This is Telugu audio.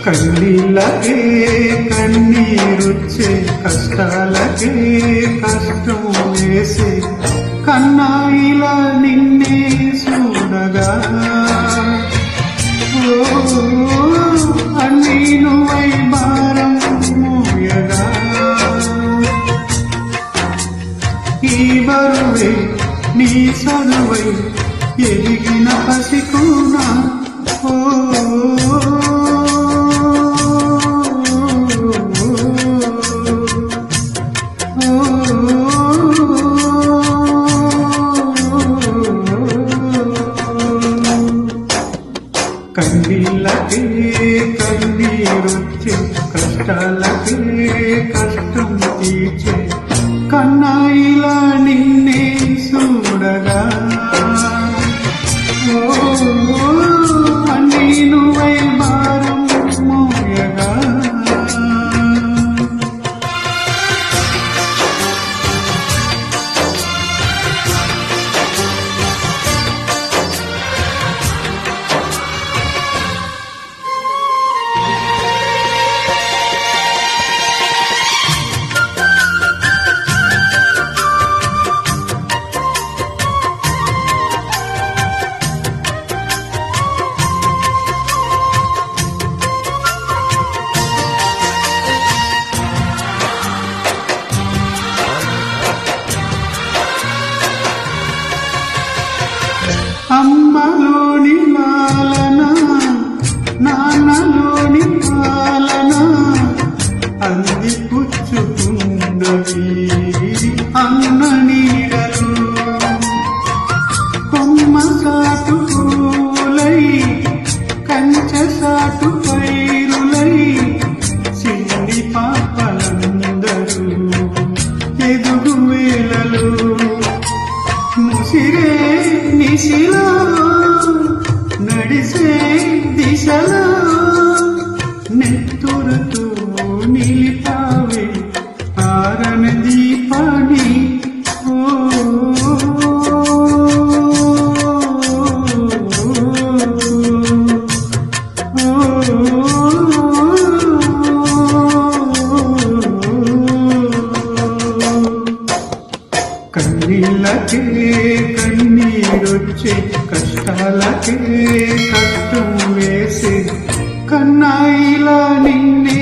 కన్నీళ్ళకే కన్నీరుచ్చే కష్టాలకే కష్టం వేసే కన్నాయిలా నిన్నే చూడగా అన్నీ నువ్వై భారం మోయగా ఈ బరువే నీ సరువై ఎదిగిన పసికునా కన్నీళ్ళకే కన్నీరొచ్చే కష్టాలకే కష్టం తీర్చే కన్నాయిలా నిన్నే చూడగా అన్నీ నువ్వై భారం మోయగా అమ్మలోని లాలన నాన్నలోని పాలన అంది పుచ్చుకుండవి అన్న నీడలు కొమ్మ సాటు పూలై కంచ సాటు పైరులై చిన్ని పాపలందరూ ఎదుగు వేళలు ముసిరే నిశిలో నడిసే దిశలో నెత్తురుతూ నిలిపావే ఆరణ దీపాన్ని కన్నీళ్ళకే కన్నీరొచ్చే కష్టాలకే కష్టం వేసే కన్నాయిలా నిన్నే